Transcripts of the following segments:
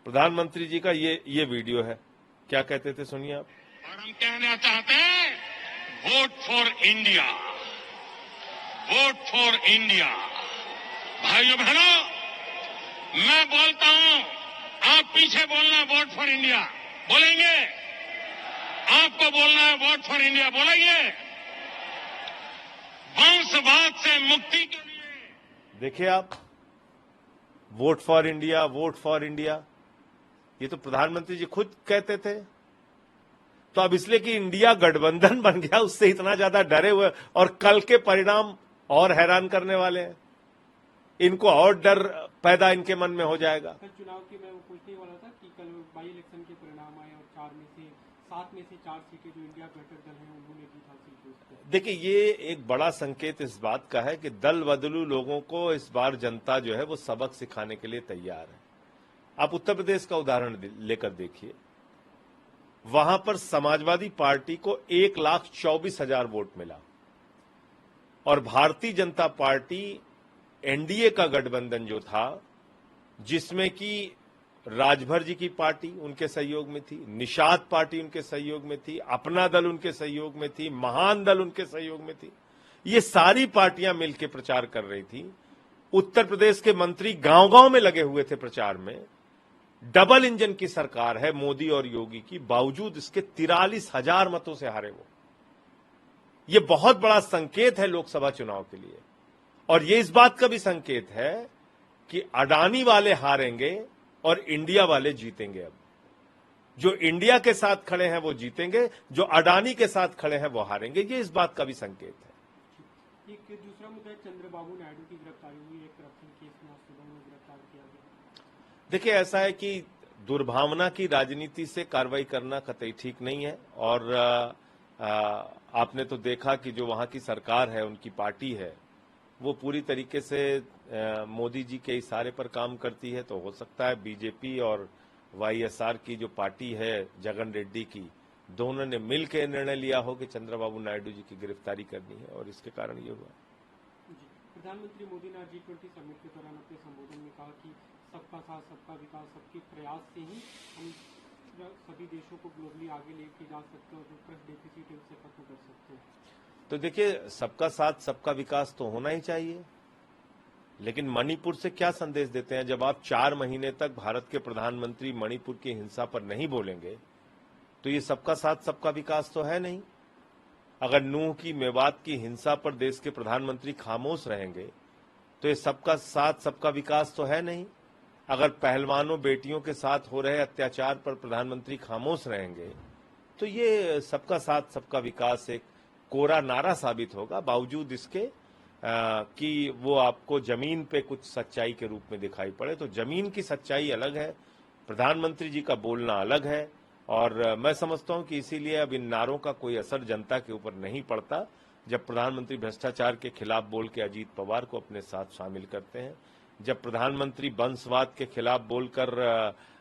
प्रधानमंत्री जी का ये वीडियो है। क्या कहते थे, सुनिए आप। और हम कहना चाहते हैं, vote for India, vote for India. भाइयों बहनों, मैं बोलता हूं, आप पीछे बोलना वोट फॉर इंडिया, बोलेंगे? आपको बोलना है वोट फॉर इंडिया, बोलेंगे? वंशवाद से मुक्ति के लिए देखिए आप, vote for India, vote for India, ये तो प्रधानमंत्री जी खुद कहते थे। तो अब इसलिए कि इंडिया गठबंधन बन गया, उससे इतना ज्यादा डरे हुए, और कल के परिणाम और हैरान करने वाले हैं। इनको और डर पैदा इनके मन में हो जाएगा। कल चुनाव की मैं वो पूछने वाला था कि कल बाई इलेक्शन के परिणाम आए और 7 में से 4 सीटें जो इंडिया घटक दल हैं उन्होंने जीत हासिल की। देखिए, ये एक बड़ा संकेत इस बात का है कि दल बदलू लोगों को इस बार जनता जो है वो सबक सिखाने के लिए तैयार है। आप उत्तर प्रदेश का उदाहरण लेकर देखिए, वहां पर समाजवादी पार्टी को 1,24,000 वोट मिला, और भारतीय जनता पार्टी एनडीए का गठबंधन जो था, जिसमें कि राजभर जी की पार्टी उनके सहयोग में थी, निषाद पार्टी उनके सहयोग में थी, अपना दल उनके सहयोग में थी, महान दल उनके सहयोग में थी, ये सारी पार्टियां मिलकर प्रचार कर रही थी। उत्तर प्रदेश के मंत्री गांव-गांव में लगे हुए थे प्रचार में। डबल इंजन की सरकार है मोदी और योगी की, बावजूद इसके 43,000 मतों से हारे वो। ये बहुत बड़ा संकेत है लोकसभा चुनाव के लिए, और ये इस बात का भी संकेत है कि अडानी वाले हारेंगे और इंडिया वाले जीतेंगे। अब जो इंडिया के साथ खड़े हैं वो जीतेंगे, जो अडानी के साथ खड़े हैं वो हारेंगे। ये इस बात का भी संकेत है। एक दूसरा मुद्दा है, चंद्रबाबू नायडू की गिरफ्तारी हुई है करप्शन केस में, आज सुबह में गिरफ्तार किया गया। देखिए, ऐसा है कि दुर्भावना की राजनीति से कार्रवाई करना कतई ठीक नहीं है, और आपने तो देखा कि जो वहां की सरकार है, उनकी पार्टी है, वो पूरी तरीके से मोदी जी के इशारे पर काम करती है। तो हो सकता है बीजेपी और वाईएसआर की जो पार्टी है जगन रेड्डी की, दोनों ने मिलकर निर्णय लिया हो कि चंद्रबाबू नायडू जी की गिरफ्तारी करनी है, और इसके कारण ये हुआ। प्रधानमंत्री मोदी ने G20 समिट के दौरान अपने संबोधन में कहा कि सबका साथ, सबका विकास, सबके प्रयास से ही हम सभी देशों को ग्लोबली आगे लेके जा सकते हैं और जो ट्रस्ट डेफिसिट है उसे खत्म कर सकते हैं। तो देखिए, सबका साथ सबका विकास तो होना ही चाहिए, लेकिन मणिपुर से क्या संदेश देते हैं? जब आप 4 महीने तक भारत के प्रधानमंत्री मणिपुर की हिंसा पर नहीं बोलेंगे, तो ये सबका साथ सबका विकास तो है नहीं। अगर नूह की, मेवात की हिंसा पर देश के प्रधानमंत्री खामोश रहेंगे, तो ये सबका साथ सबका विकास तो है नहीं। अगर पहलवानों, बेटियों के साथ हो रहे अत्याचार पर प्रधानमंत्री खामोश रहेंगे, तो ये सबका साथ सबका विकास एक कोरा नारा साबित होगा, बावजूद इसके कि वो आपको जमीन पे कुछ सच्चाई के रूप में दिखाई पड़े। तो जमीन की सच्चाई अलग है, प्रधानमंत्री जी का बोलना अलग है, और मैं समझता हूं कि इसीलिए अब इन नारों का कोई असर जनता के ऊपर नहीं पड़ता। जब प्रधानमंत्री भ्रष्टाचार के खिलाफ बोल के अजीत पवार को अपने साथ शामिल करते हैं, जब प्रधानमंत्री वंशवाद के खिलाफ बोलकर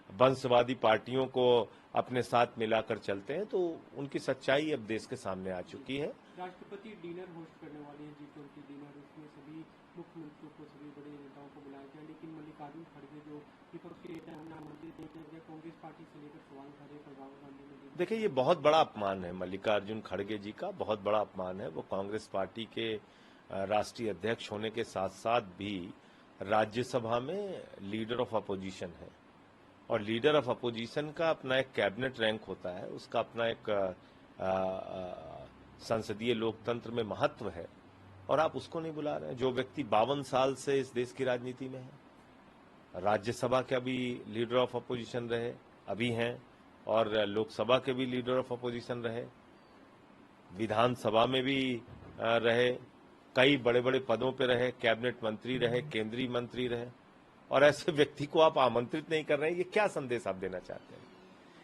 वंशवादी पार्टियों को अपने साथ मिलाकर चलते हैं, तो उनकी सच्चाई अब देश के सामने आ चुकी है। राष्ट्रपति डिनर होस्ट करने वाले हैं, G20 डिनर, उसमें सभी मुख्यमंत्रियों को, सभी बड़े नेताओं को बुलाया गया, लेकिन मल्लिकार्जुन खड़गे जो विपक्षी नेता हैं उन्हें आमंत्रित नहीं किया गया। कांग्रेस पार्टी से लेकर सवाल खड़े पर राहुल गांधी ने। देखिए, ये बहुत बड़ा अपमान है मल्लिकार्जुन खड़गे जी का, बहुत बड़ा अपमान है। वो कांग्रेस पार्टी के राष्ट्रीय अध्यक्ष होने के साथ साथ भी राज्यसभा में लीडर ऑफ अपोजिशन है, और लीडर ऑफ अपोजिशन का अपना एक कैबिनेट रैंक होता है, उसका अपना एक संसदीय लोकतंत्र में महत्व है, और आप उसको नहीं बुला रहे हैं। जो व्यक्ति 52 साल से इस देश की राजनीति में है, राज्यसभा के भी लीडर ऑफ अपोजिशन रहे, अभी हैं, और लोकसभा के भी लीडर ऑफ अपोजिशन रहे, विधानसभा में भी रहे, कई बड़े बड़े पदों पे रहे, कैबिनेट मंत्री रहे, केंद्रीय मंत्री रहे, और ऐसे व्यक्ति को आप आमंत्रित नहीं कर रहे हैं। ये क्या संदेश आप देना चाहते हैं?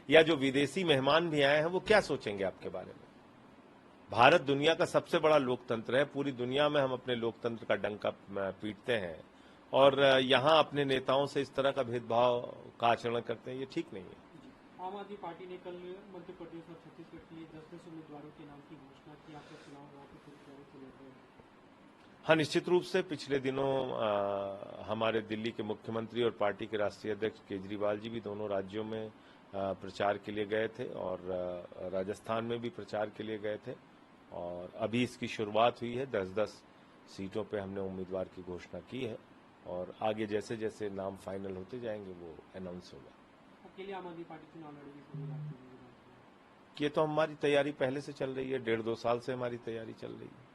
या जो विदेशी मेहमान भी आए हैं वो क्या सोचेंगे आपके बारे में? भारत दुनिया का सबसे बड़ा लोकतंत्र है, पूरी दुनिया में हम अपने लोकतंत्र का डंका पीटते हैं, और यहाँ अपने नेताओं से इस तरह का भेदभाव का आचरण करते हैं, ये ठीक नहीं है। आम आदमी पार्टी ने कल मध्य प्रदेश और छत्तीसगढ़ के लिए 10 उम्मीदवारों के नाम की घोषणा की। आपका चुनाव वहाँ पे हाँ, निश्चित रूप से पिछले दिनों हमारे दिल्ली के मुख्यमंत्री और पार्टी के राष्ट्रीय अध्यक्ष केजरीवाल जी भी दोनों राज्यों में प्रचार के लिए गए थे और राजस्थान में भी प्रचार के लिए गए थे और अभी इसकी शुरुआत हुई है। 10-10 सीटों पे हमने उम्मीदवार की घोषणा की है और आगे जैसे जैसे नाम फाइनल होते जाएंगे वो अनाउंस होगा। अकेले आम आदमी पार्टी चुनाव लड़ेगी ये तो हमारी तैयारी पहले से चल रही है, 1.5-2 साल से हमारी तैयारी चल रही है।